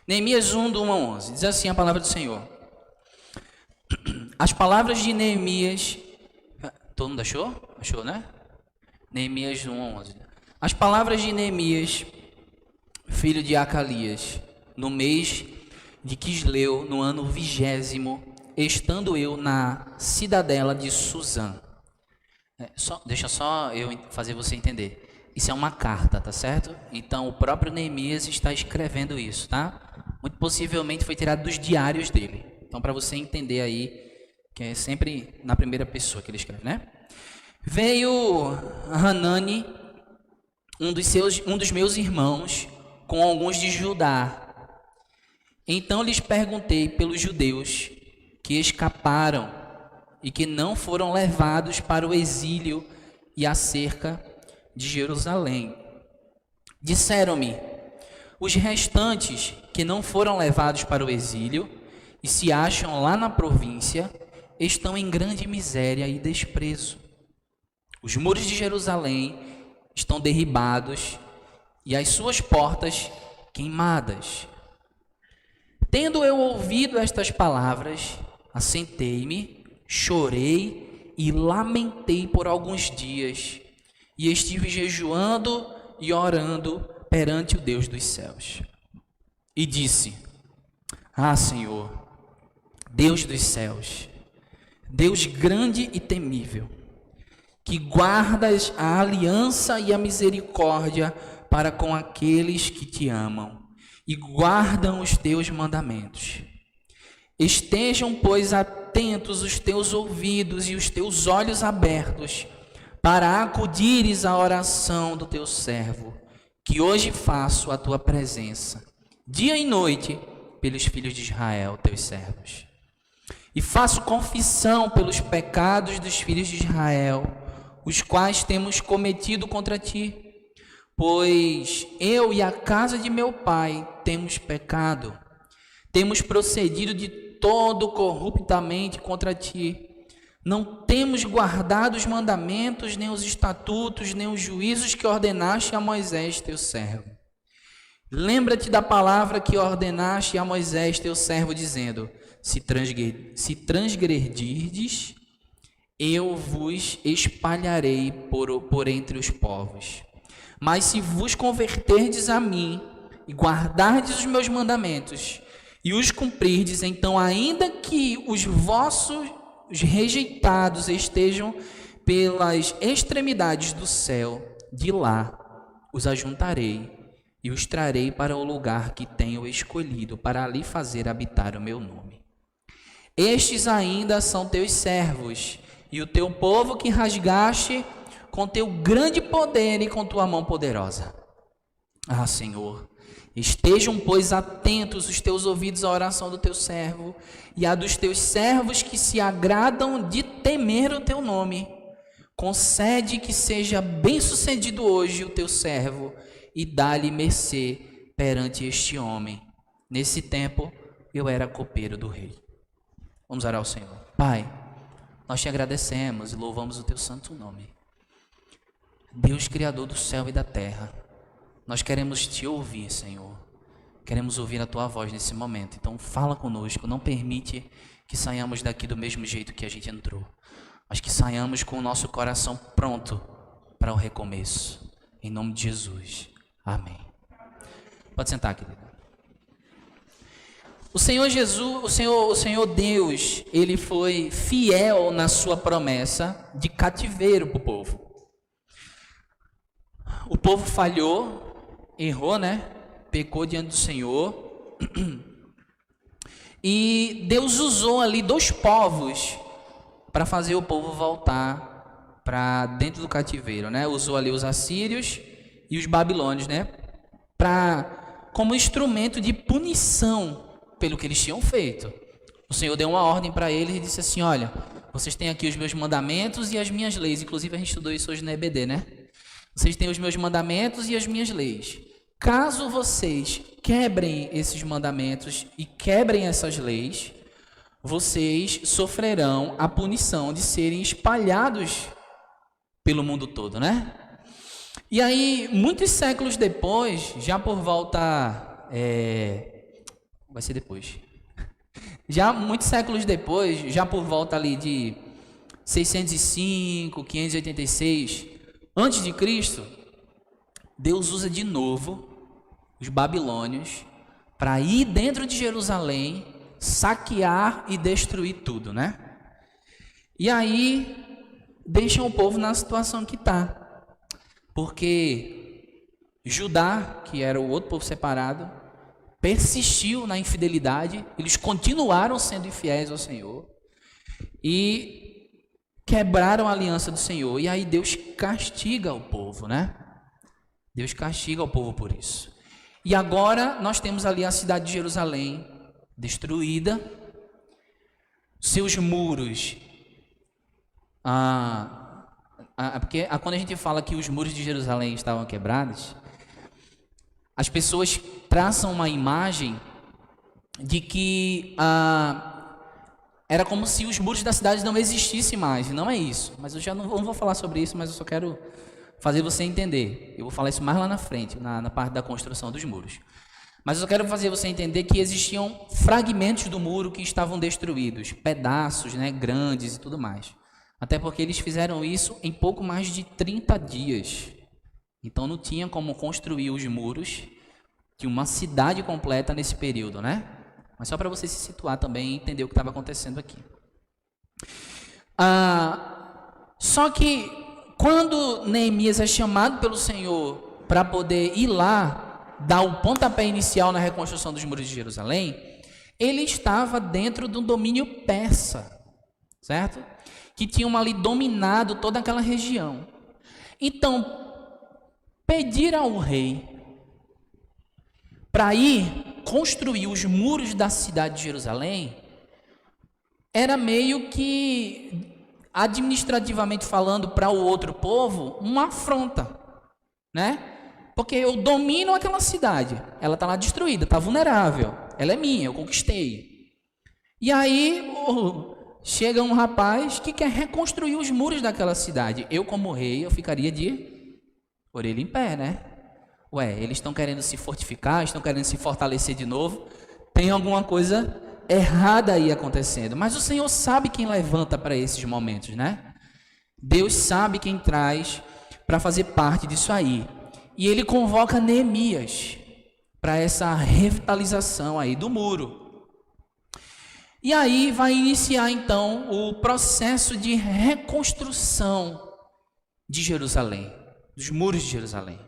Neemias 1, do 1 a 11. Diz assim a palavra do Senhor. As palavras de Neemias... Todo mundo achou? Achou, né? Neemias 1 a 11. As palavras de Neemias, filho de Acalias, no mês de Quisleu, no ano 20º, estando eu na cidadela de Suzã. Deixa só eu fazer você entender. Isso é uma carta, tá certo? Então o próprio Neemias está escrevendo isso, tá? Muito possivelmente foi tirado dos diários dele. Então para você entender aí, que é sempre na primeira pessoa que ele escreve, né? Veio Hanani, um dos meus irmãos, com alguns de Judá. Então lhes perguntei pelos judeus que escaparam e que não foram levados para o exílio e acerca de Jerusalém. Disseram-me, os restantes que não foram levados para o exílio e se acham lá na província, estão em grande miséria e desprezo. Os muros de Jerusalém estão derribados e as suas portas queimadas. Tendo eu ouvido estas palavras, assentei-me, chorei e lamentei por alguns dias, e estive jejuando e orando perante o Deus dos céus. E disse, Senhor, Deus dos céus, Deus grande e temível, que guardas a aliança e a misericórdia para com aqueles que te amam e guardam os teus mandamentos. Estejam, pois, atentos os teus ouvidos e os teus olhos abertos para acudires à oração do teu servo, que hoje faço a tua presença, dia e noite, pelos filhos de Israel, teus servos. E faço confissão pelos pecados dos filhos de Israel, os quais temos cometido contra ti, pois eu e a casa de meu pai temos pecado, temos procedido de todo corruptamente contra ti, não temos guardado os mandamentos, nem os estatutos, nem os juízos que ordenaste a Moisés, teu servo. Lembra-te da palavra que ordenaste a Moisés, teu servo, dizendo, se transgredirdes, eu vos espalharei por entre os povos. Mas se vos converterdes a mim e guardardes os meus mandamentos e os cumprirdes, então ainda que os vossos rejeitados estejam pelas extremidades do céu, de lá os ajuntarei e os trarei para o lugar que tenho escolhido para ali fazer habitar o meu nome. Estes ainda são teus servos e o teu povo que rasgaste com teu grande poder e com tua mão poderosa. Senhor, estejam, pois, atentos os teus ouvidos à oração do teu servo e à dos teus servos que se agradam de temer o teu nome. Concede que seja bem-sucedido hoje o teu servo e dá-lhe mercê perante este homem. Nesse tempo, eu era copeiro do rei. Vamos orar ao Senhor. Pai, nós te agradecemos e louvamos o teu santo nome. Deus, Criador do céu e da terra, nós queremos te ouvir, Senhor. Queremos ouvir a tua voz nesse momento. Então fala conosco, não permite que saiamos daqui do mesmo jeito que a gente entrou, mas que saiamos com o nosso coração pronto para o recomeço. Em nome de Jesus. Amém. Pode sentar, querido. O Senhor Jesus, o Senhor Deus, ele foi fiel na sua promessa de cativeiro para o povo. O povo falhou, errou, né? Pecou diante do Senhor. E Deus usou ali 2 povos para fazer o povo voltar para dentro do cativeiro, né? Usou ali os assírios e os babilônios, né? Como instrumento de punição pelo que eles tinham feito. O Senhor deu uma ordem para eles e disse assim, olha, vocês têm aqui os meus mandamentos e as minhas leis. Inclusive a gente estudou isso hoje na EBD, né? Vocês têm os meus mandamentos e as minhas leis. Caso vocês quebrem esses mandamentos e quebrem essas leis, vocês sofrerão a punição de serem espalhados pelo mundo todo, né? E aí, muitos séculos depois, já por volta vai ser depois. Já muitos séculos depois, já por volta ali de 605, 586 antes de Cristo, Deus usa de novo os babilônios para ir dentro de Jerusalém, saquear e destruir tudo, né? E aí deixam o povo na situação que está, porque Judá, que era o outro povo separado, persistiu na infidelidade, eles continuaram sendo infiéis ao Senhor e quebraram a aliança do Senhor. E aí Deus castiga o povo, né? Deus castiga o povo por isso. E agora nós temos ali a cidade de Jerusalém destruída, seus muros. Porque quando a gente fala que os muros de Jerusalém estavam quebrados, as pessoas traçam uma imagem de que era como se os muros da cidade não existissem mais, e não é isso. Mas eu já não vou falar sobre isso, mas eu só quero fazer você entender. Eu vou falar isso mais lá na frente, na parte da construção dos muros. Mas eu quero fazer você entender que existiam fragmentos do muro que estavam destruídos, pedaços, né, grandes e tudo mais. Até porque eles fizeram isso em pouco mais de 30 dias. Então não tinha como construir os muros de uma cidade completa nesse período, né? Mas só para você se situar também e entender o que estava acontecendo aqui. Só que quando Neemias é chamado pelo Senhor para poder ir lá, dar o pontapé inicial na reconstrução dos muros de Jerusalém, ele estava dentro do domínio persa, certo? Que tinham ali dominado toda aquela região. Então, pedir ao rei para ir construir os muros da cidade de Jerusalém era meio que, administrativamente falando, para o outro povo, uma afronta, né? Porque eu domino aquela cidade, ela está lá destruída, está vulnerável, ela é minha, eu conquistei. E aí chega um rapaz que quer reconstruir os muros daquela cidade. Eu, como rei, eu ficaria de orelha em pé, né? Ué, eles estão querendo se fortificar, estão querendo se fortalecer de novo. Tem alguma coisa errada aí acontecendo. Mas o Senhor sabe quem levanta para esses momentos, né? Deus sabe quem traz para fazer parte disso aí. E ele convoca Neemias para essa revitalização aí do muro. E aí vai iniciar então o processo de reconstrução de Jerusalém, dos muros de Jerusalém.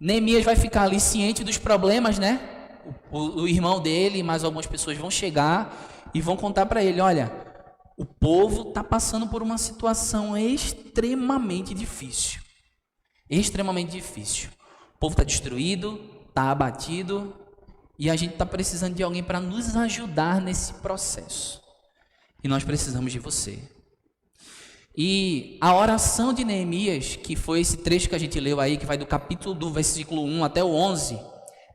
Neemias vai ficar ali ciente dos problemas, né? O irmão dele e mais algumas pessoas vão chegar e vão contar para ele: olha, o povo está passando por uma situação extremamente difícil. Extremamente difícil. O povo está destruído, está abatido, e a gente está precisando de alguém para nos ajudar nesse processo. E nós precisamos de você. E a oração de Neemias, que foi esse trecho que a gente leu aí, que vai do versículo 1 até o 11,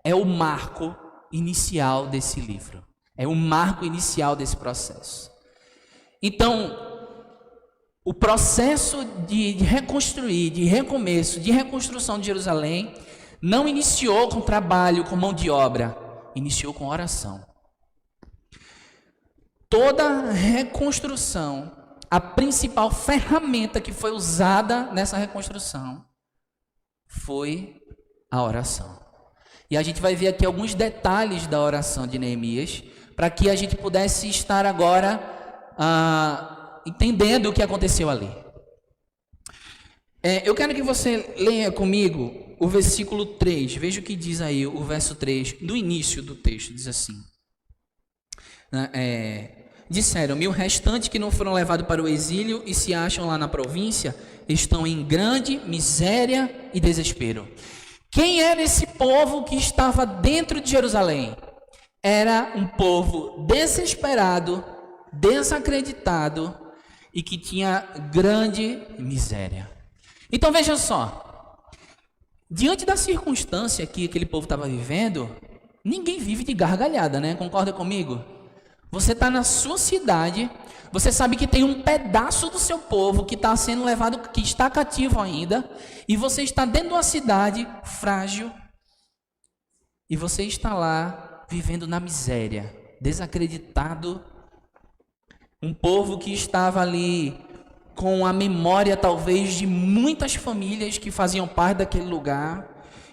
é o marco inicial desse livro. É o marco inicial desse processo. Então, o processo de reconstruir, de recomeço, de reconstrução de Jerusalém, não iniciou com trabalho, com mão de obra, iniciou com oração. Toda reconstrução, a principal ferramenta que foi usada nessa reconstrução foi a oração. E a gente vai ver aqui alguns detalhes da oração de Neemias, para que a gente pudesse estar agora entendendo o que aconteceu ali. Eu quero que você leia comigo o versículo 3. Veja o que diz aí o verso 3, do início do texto, diz assim. Disseram-me: o restante que não foram levados para o exílio e se acham lá na província estão em grande miséria e desespero. Quem era esse povo que estava dentro de Jerusalém? Era um povo desesperado, desacreditado e que tinha grande miséria. Então veja só, diante da circunstância que aquele povo estava vivendo, ninguém vive de gargalhada, né? Concorda comigo? Você está na sua cidade, você sabe que tem um pedaço do seu povo que está sendo levado, que está cativo ainda, e você está dentro de uma cidade frágil, e você está lá vivendo na miséria, desacreditado, um povo que estava ali com a memória talvez de muitas famílias que faziam parte daquele lugar,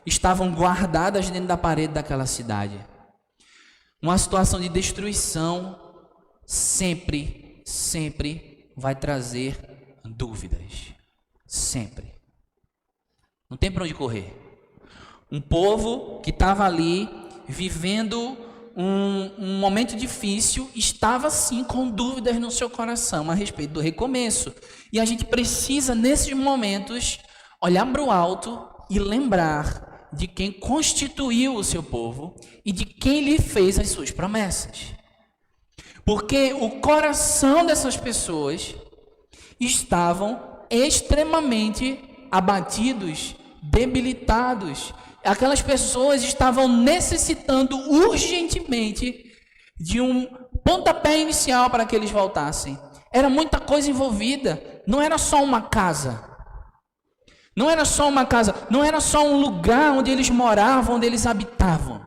estavam guardadas dentro da parede daquela cidade. Uma situação de destruição sempre vai trazer dúvidas. Sempre. Não tem para onde correr. Um povo que estava ali vivendo um momento difícil, estava sim com dúvidas no seu coração a respeito do recomeço. E a gente precisa, nesses momentos, olhar para o alto e lembrar de quem constituiu o seu povo e de quem lhe fez as suas promessas. Porque o coração dessas pessoas estavam extremamente abatidos, debilitados. Aquelas pessoas estavam necessitando urgentemente de um pontapé inicial para que eles voltassem. Era muita coisa envolvida, não era só uma casa. Não era só uma casa, não era só um lugar onde eles moravam, onde eles habitavam.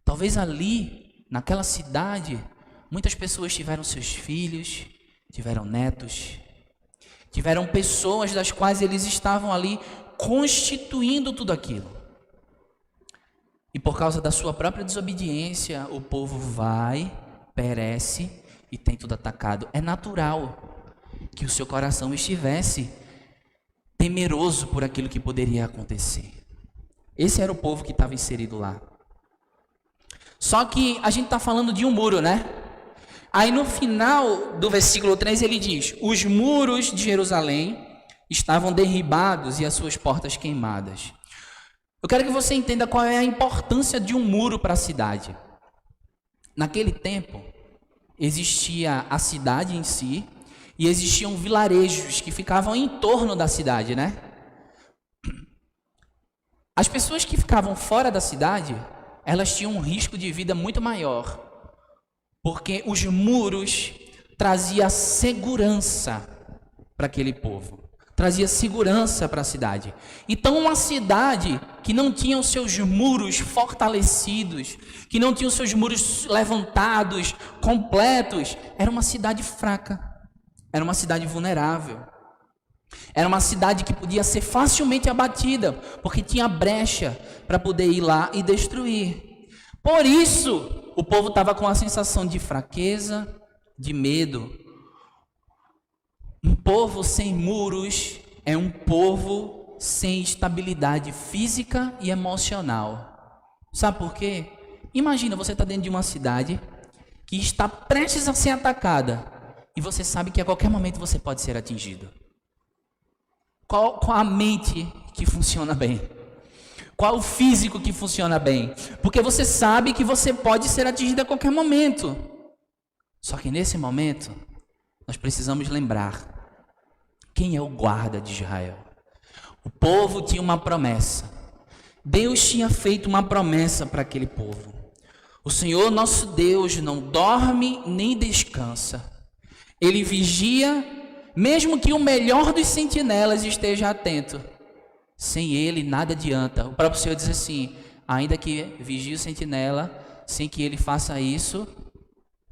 Talvez ali, naquela cidade, muitas pessoas tiveram seus filhos, tiveram netos, tiveram pessoas das quais eles estavam ali constituindo tudo aquilo. E por causa da sua própria desobediência, o povo vai, perece e tem tudo atacado. É natural que o seu coração estivesse temeroso por aquilo que poderia acontecer. Esse era o povo que estava inserido lá. Só que a gente está falando de um muro, né? Aí no final do versículo 3 ele diz: os muros de Jerusalém estavam derribados e as suas portas queimadas. Eu quero que você entenda qual é a importância de um muro para a cidade. Naquele tempo, existia a cidade em si e existiam vilarejos que ficavam em torno da cidade, né? As pessoas que ficavam fora da cidade, elas tinham um risco de vida muito maior, porque os muros traziam segurança para aquele povo, trazia segurança para a cidade. Então uma cidade que não tinha os seus muros fortalecidos, que não tinha os seus muros levantados, completos, era uma cidade fraca, era uma cidade vulnerável, era uma cidade que podia ser facilmente abatida, porque tinha brecha para poder ir lá e destruir. Por isso, o povo estava com a sensação de fraqueza, de medo. Um povo sem muros é um povo sem estabilidade física e emocional. Sabe por quê? Imagina, você está dentro de uma cidade que está prestes a ser atacada e você sabe que a qualquer momento você pode ser atingido. Qual a mente que funciona bem? Qual o físico que funciona bem? Porque você sabe que você pode ser atingido a qualquer momento. Só que nesse momento, nós precisamos lembrar quem é o guarda de Israel. O povo tinha uma promessa. Deus tinha feito uma promessa para aquele povo. O Senhor nosso Deus não dorme nem descansa. Ele vigia, mesmo que o melhor dos sentinelas esteja atento. Sem ele nada adianta. O próprio Senhor diz assim: ainda que vigie o sentinela, sem que ele faça isso,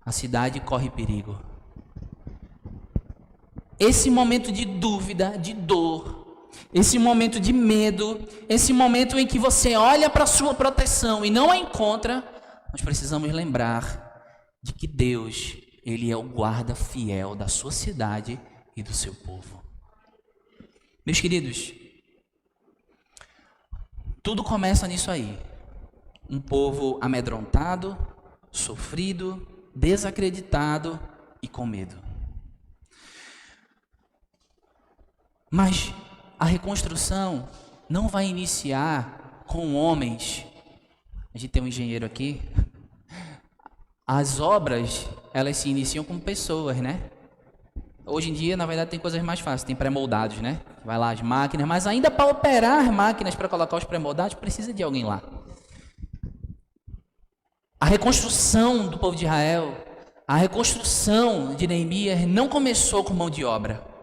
a cidade corre perigo. Esse momento de dúvida, de dor, esse momento de medo, esse momento em que você olha para a sua proteção e não a encontra, nós precisamos lembrar de que Deus, Ele é o guarda fiel da sua cidade e do seu povo. Meus queridos, tudo começa nisso aí. Um povo amedrontado, sofrido, desacreditado e com medo. Mas a reconstrução não vai iniciar com homens. A gente tem um engenheiro aqui. As obras, elas se iniciam com pessoas, né? Hoje em dia, na verdade, tem coisas mais fáceis. Tem pré-moldados, né? Vai lá as máquinas, mas ainda para operar as máquinas, para colocar os pré-moldados, precisa de alguém lá. A reconstrução do povo de Israel, a reconstrução de Neemias não começou com mão de obra.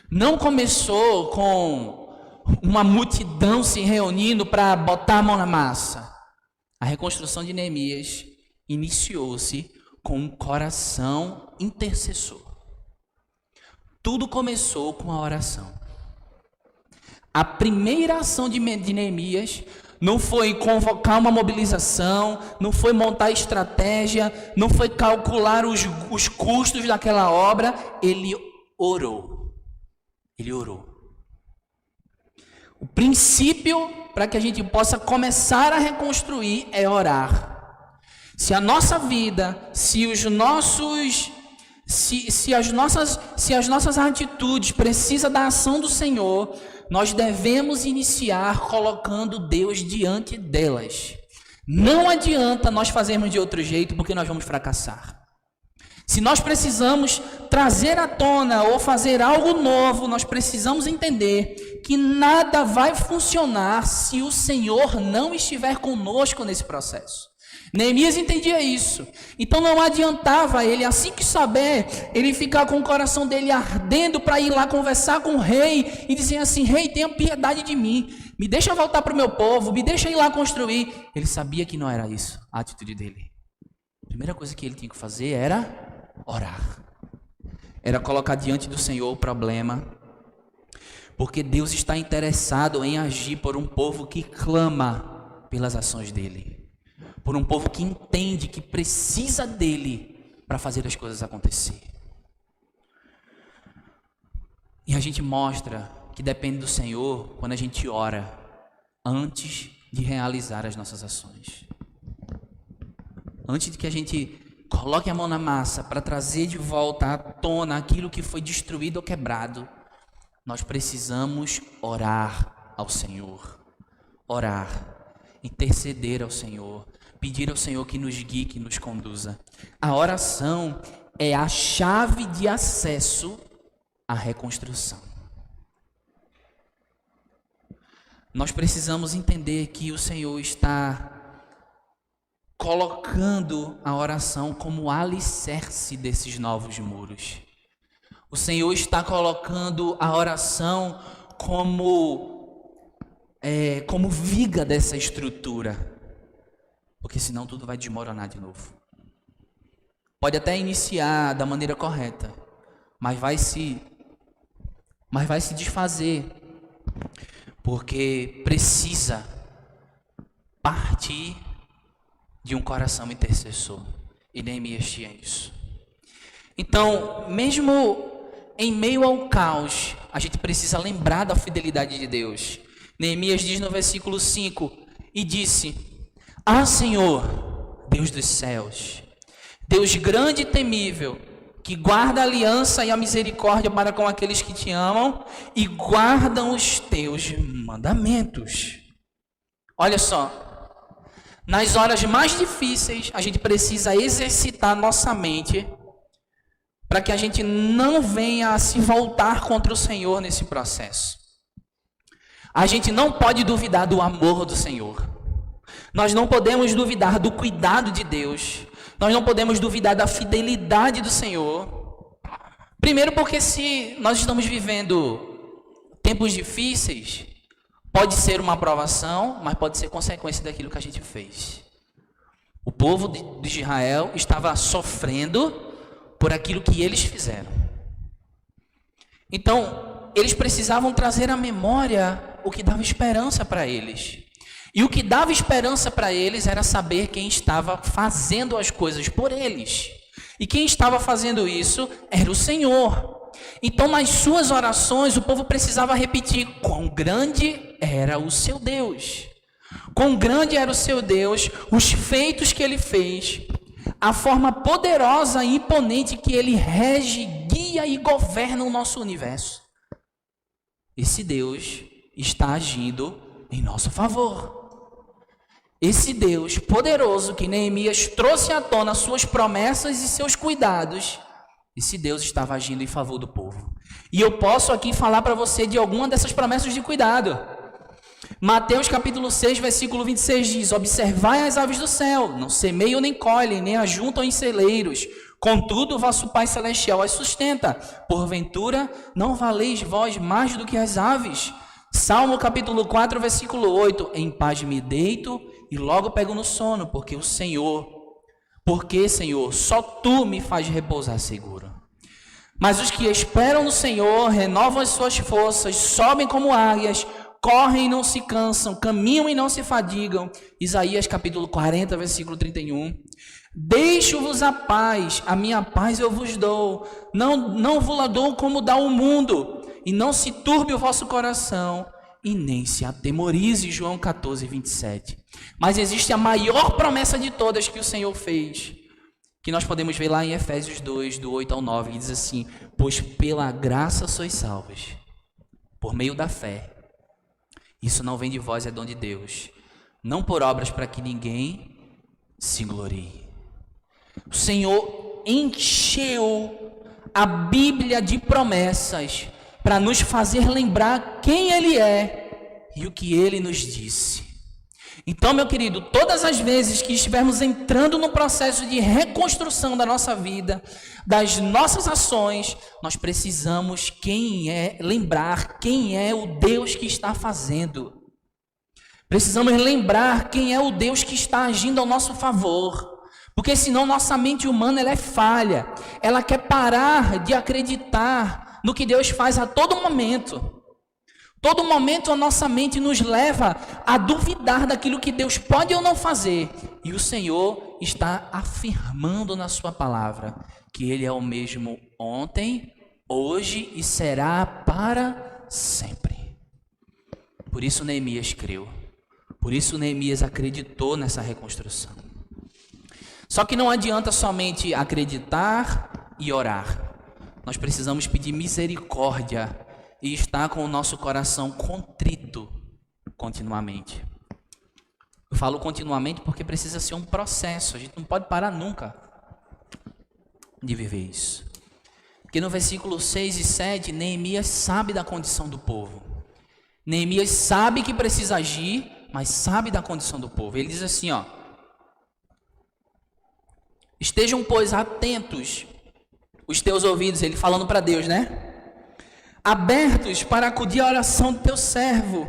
Não começou com uma multidão se reunindo para botar a mão na massa. A reconstrução de Neemias iniciou-se com um coração intercessor. Tudo começou com a oração. A primeira ação de Neemias não foi convocar uma mobilização, não foi montar estratégia, não foi calcular os custos daquela obra. Ele orou. Ele orou. O princípio para que a gente possa começar a reconstruir é orar. Se a nossa vida, se as nossas atitudes precisam da ação do Senhor, nós devemos iniciar colocando Deus diante delas. Não adianta nós fazermos de outro jeito, porque nós vamos fracassar. Se nós precisamos trazer à tona ou fazer algo novo, nós precisamos entender que nada vai funcionar se o Senhor não estiver conosco nesse processo. Neemias entendia isso. Então não adiantava ele, assim que saber, ele ficar com o coração dele ardendo para ir lá conversar com o rei e dizer assim: rei, tenha piedade de mim, me deixa voltar para o meu povo, me deixa ir lá construir. Ele sabia que não era isso a atitude dele. A primeira coisa que ele tinha que fazer era orar. Era colocar diante do Senhor o problema, porque Deus está interessado em agir por um povo que clama pelas ações dele. Por um povo que entende que precisa dele para fazer as coisas acontecer. E a gente mostra que depende do Senhor quando a gente ora antes de realizar as nossas ações. Antes de que a gente coloque a mão na massa para trazer de volta à tona aquilo que foi destruído ou quebrado, nós precisamos orar ao Senhor. Orar, interceder ao Senhor, pedir ao Senhor que nos guie, que nos conduza. A oração é a chave de acesso à reconstrução. Nós precisamos entender que o Senhor está colocando a oração como alicerce desses novos muros. O Senhor está colocando a oração como viga dessa estrutura. Porque senão tudo vai desmoronar de novo. Pode até iniciar da maneira correta, mas vai se desfazer, porque precisa partir de um coração intercessor. E Neemias tinha isso. Então, mesmo em meio ao caos, a gente precisa lembrar da fidelidade de Deus. Neemias diz no versículo 5, e disse: Ah, Senhor, Deus dos céus, Deus grande e temível, que guarda a aliança e a misericórdia para com aqueles que te amam e guardam os teus mandamentos. Olha só, nas horas mais difíceis, a gente precisa exercitar nossa mente para que a gente não venha a se voltar contra o Senhor nesse processo. A gente não pode duvidar do amor do Senhor. Nós não podemos duvidar do cuidado de Deus. Nós não podemos duvidar da fidelidade do Senhor. Primeiro porque se nós estamos vivendo tempos difíceis, pode ser uma aprovação, mas pode ser consequência daquilo que a gente fez. O povo de Israel estava sofrendo por aquilo que eles fizeram. Então, eles precisavam trazer à memória o que dava esperança para eles. E o que dava esperança para eles era saber quem estava fazendo as coisas por eles. E quem estava fazendo isso era o Senhor. Então, nas suas orações, o povo precisava repetir quão grande era o seu Deus. Quão grande era o seu Deus, os feitos que ele fez, a forma poderosa e imponente que ele rege, guia e governa o nosso universo. Esse Deus está agindo em nosso favor. Esse Deus poderoso que Neemias trouxe à tona suas promessas e seus cuidados, esse Deus estava agindo em favor do povo. E eu posso aqui falar para você de alguma dessas promessas de cuidado. Mateus capítulo 6, versículo 26 diz: observai as aves do céu, não semeiam nem colhem, nem ajuntam em celeiros, contudo o vosso Pai Celestial as sustenta. Porventura não valeis vós mais do que as aves? Salmo capítulo 4, versículo 8: em paz me deito e logo pego no sono, porque, Senhor, só Tu me faz repousar seguro. Mas os que esperam no Senhor renovam as suas forças, sobem como águias, correm e não se cansam, caminham e não se fadigam. Isaías capítulo 40, versículo 31. Deixo-vos a minha paz eu vos dou. Não vos la dou como dá o mundo, e não se turbe o vosso coração, e nem se atemorize. João 14, 27. Mas existe a maior promessa de todas que o Senhor fez, que nós podemos ver lá em Efésios 2, do 8 ao 9, que diz assim: pois pela graça sois salvos, por meio da fé. Isso não vem de vós, é dom de Deus, não por obras para que ninguém se glorie. O Senhor encheu a Bíblia de promessas para nos fazer lembrar quem Ele é e o que Ele nos disse. Então, meu querido, todas as vezes que estivermos entrando no processo de reconstrução da nossa vida, das nossas ações, nós precisamos lembrar quem é o Deus que está fazendo. Precisamos lembrar quem é o Deus que está agindo ao nosso favor. Porque senão nossa mente humana ela é falha. Ela quer parar de acreditar no que Deus faz a todo momento. Todo momento a nossa mente nos leva a duvidar daquilo que Deus pode ou não fazer. E o Senhor está afirmando na sua palavra que Ele é o mesmo ontem, hoje e será para sempre. Por isso Neemias creu. Por isso Neemias acreditou nessa reconstrução. Só que não adianta somente acreditar e orar. Nós precisamos pedir misericórdia e estar com o nosso coração contrito continuamente. Eu falo continuamente porque precisa ser um processo. A gente não pode parar nunca de viver isso. Porque no versículo 6 e 7, Neemias sabe da condição do povo. Neemias sabe que precisa agir, mas sabe da condição do povo. Ele diz assim, ó: estejam, pois, atentos os teus ouvidos, ele falando para Deus, né? Abertos para acudir à oração do teu servo,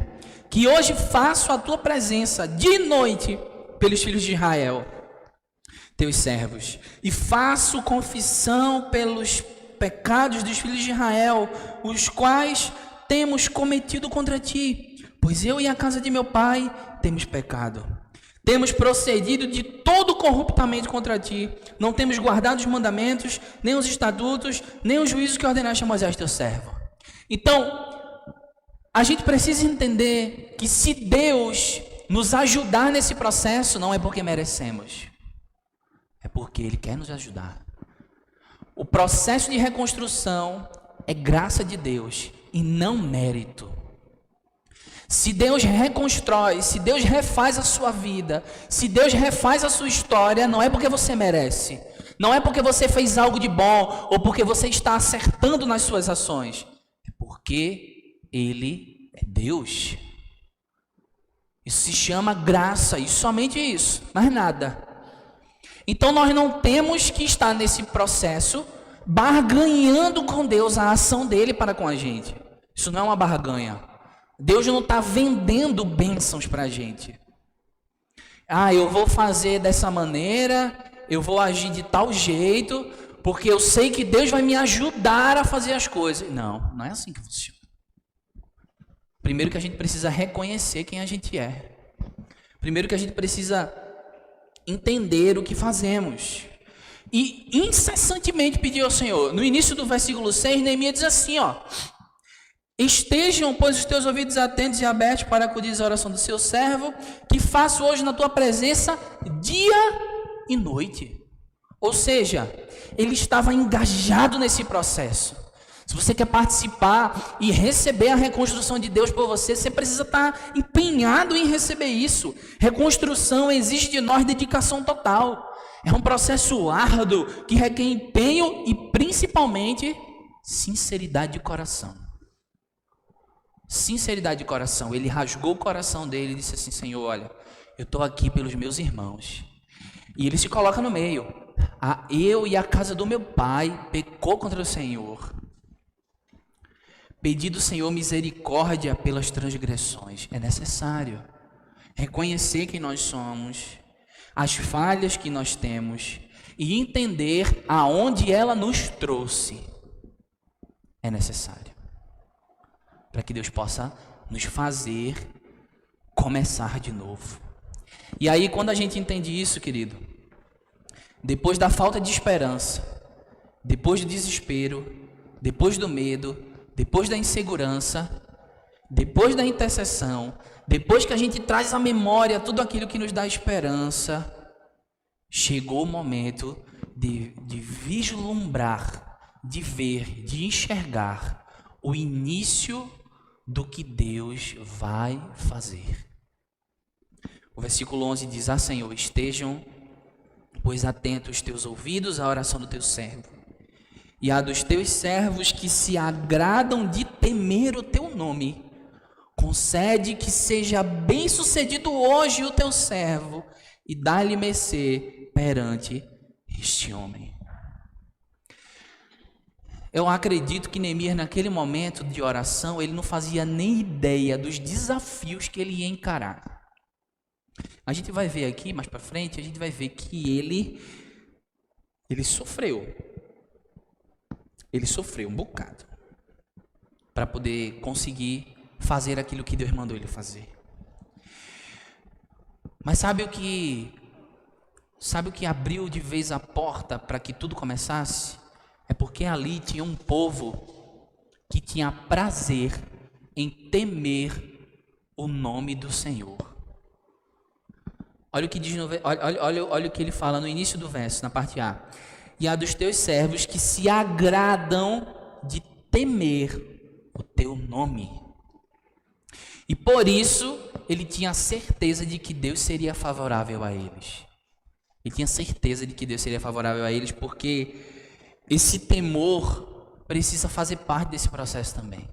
que hoje faço a tua presença de noite pelos filhos de Israel, teus servos, e faço confissão pelos pecados dos filhos de Israel, os quais temos cometido contra ti, pois eu e a casa de meu pai temos pecado. Temos procedido de todo corruptamente contra ti, não temos guardado os mandamentos, nem os estatutos, nem os juízos que ordenaste a Moisés teu servo. Então, a gente precisa entender que se Deus nos ajudar nesse processo, não é porque merecemos, é porque Ele quer nos ajudar. O processo de reconstrução é graça de Deus e não mérito. Se Deus reconstrói, se Deus refaz a sua vida, se Deus refaz a sua história, não é porque você merece, não é porque você fez algo de bom ou porque você está acertando nas suas ações, é porque Ele é Deus. Isso se chama graça e somente isso, mais nada. Então nós não temos que estar nesse processo barganhando com Deus a ação dele para com a gente. Isso não é uma barganha. Deus não está vendendo bênçãos para a gente. Eu vou fazer dessa maneira, eu vou agir de tal jeito, porque eu sei que Deus vai me ajudar a fazer as coisas. Não, não é assim que funciona. Primeiro que a gente precisa reconhecer quem a gente é. Primeiro que a gente precisa entender o que fazemos. E incessantemente pedir ao Senhor. No início do versículo 6, Neemias diz assim, ó: estejam, pois, os teus ouvidos atentos e abertos para acudir à oração do seu servo, que faço hoje na tua presença dia e noite. Ou seja, ele estava engajado nesse processo. Se você quer participar e receber a reconstrução de Deus por você, você precisa estar empenhado em receber isso. Reconstrução exige de nós dedicação total. É um processo árduo que requer empenho e principalmente sinceridade de coração. Sinceridade de coração. Ele rasgou o coração dele e disse assim: Senhor, olha, eu estou aqui pelos meus irmãos. E ele se coloca no meio. Eu e a casa do meu pai pecou contra o Senhor. Pedi do Senhor misericórdia pelas transgressões. É necessário. reconhecer quem nós somos, as falhas que nós temos e entender aonde ela nos trouxe é necessário para que Deus possa nos fazer começar de novo. E aí, quando a gente entende isso, querido, depois da falta de esperança, depois do desespero, depois do medo, depois da insegurança, depois da intercessão, depois que a gente traz à memória tudo aquilo que nos dá esperança, chegou o momento de vislumbrar, de ver, de enxergar o início do que Deus vai fazer. O versículo 11 diz: Ah, Senhor, estejam, pois, atentos os teus ouvidos à oração do teu servo e à dos teus servos que se agradam de temer o teu nome. Concede que seja bem sucedido hoje o teu servo e dá-lhe mercê perante este homem. Eu acredito que Neemias, naquele momento de oração, ele não fazia nem ideia dos desafios que ele ia encarar. A gente vai ver aqui, mais para frente, a gente vai ver que ele sofreu. Ele sofreu um bocado para poder conseguir fazer aquilo que Deus mandou ele fazer. Mas sabe o que abriu de vez a porta para que tudo começasse? É porque ali tinha um povo que tinha prazer em temer o nome do Senhor. Olha o que diz olha o que ele fala no início do verso, na parte A. E há dos teus servos que se agradam de temer o teu nome. E por isso ele tinha certeza de que Deus seria favorável a eles. Ele tinha certeza de que Deus seria favorável a eles, porque esse temor precisa fazer parte desse processo também.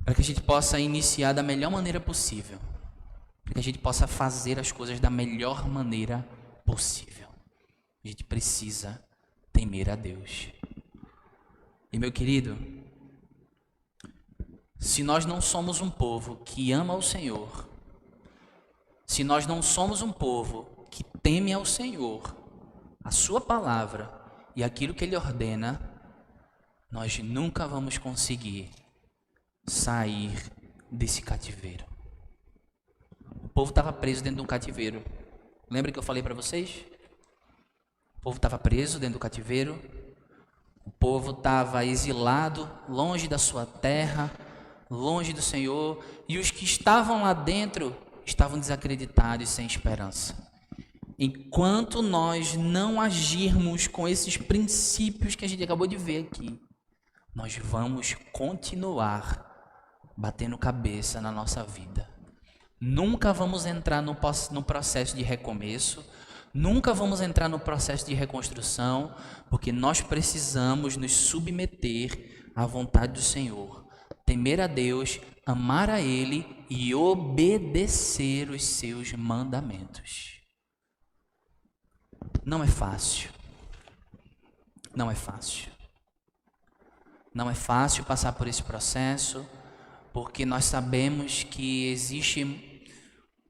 Para que a gente possa iniciar da melhor maneira possível. Para que a gente possa fazer as coisas da melhor maneira possível. A gente precisa temer a Deus. E meu querido, se nós não somos um povo que ama o Senhor, se nós não somos um povo que teme ao Senhor, a sua palavra e aquilo que Ele ordena, nós nunca vamos conseguir sair desse cativeiro. O povo estava preso dentro de um cativeiro. Lembra que eu falei para vocês? O povo estava preso dentro do cativeiro. O povo estava exilado, longe da sua terra, longe do Senhor. E os que estavam lá dentro estavam desacreditados e sem esperança. Enquanto nós não agirmos com esses princípios que a gente acabou de ver aqui, nós vamos continuar batendo cabeça na nossa vida. Nunca vamos entrar no processo de recomeço, nunca vamos entrar no processo de reconstrução, porque nós precisamos nos submeter à vontade do Senhor, temer a Deus, amar a Ele e obedecer os seus mandamentos. Não é fácil. Não é fácil. Não é fácil passar por esse processo, porque nós sabemos que existem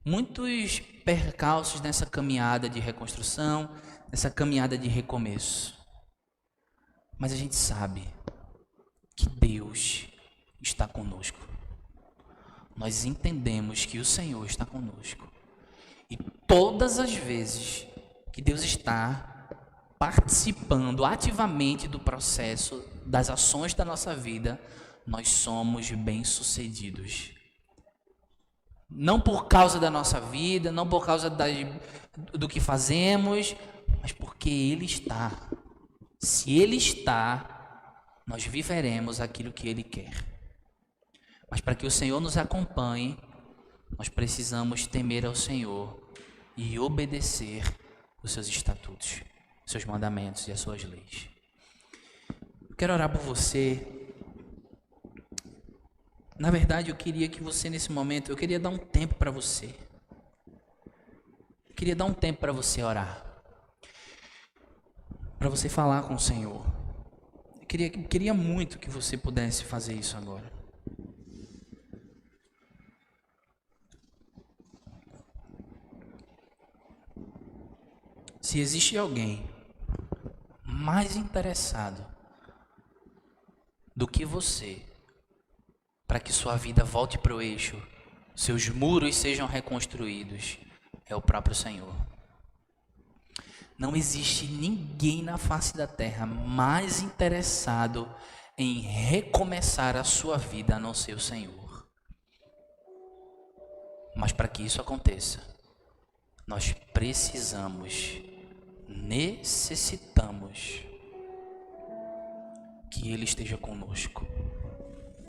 muitos percalços nessa caminhada de reconstrução, nessa caminhada de recomeço. Mas a gente sabe que Deus está conosco. Nós entendemos que o Senhor está conosco. E todas as vezes que Deus está participando ativamente do processo, das ações da nossa vida, nós somos bem-sucedidos. Não por causa da nossa vida, não por causa do que fazemos, mas porque Ele está. Se Ele está, nós viveremos aquilo que Ele quer. Mas para que o Senhor nos acompanhe, nós precisamos temer ao Senhor e obedecer os seus estatutos, os seus mandamentos e as suas leis. Eu quero orar por você. Na verdade, eu queria que você, nesse momento, eu queria dar um tempo para você. Eu queria dar um tempo para você orar. Para você falar com o Senhor. Eu queria muito que você pudesse fazer isso agora. Se existe alguém mais interessado do que você para que sua vida volte para o eixo, seus muros sejam reconstruídos, é o próprio Senhor. Não existe ninguém na face da terra mais interessado em recomeçar a sua vida a não ser o Senhor. Mas para que isso aconteça, nós necessitamos que Ele esteja conosco.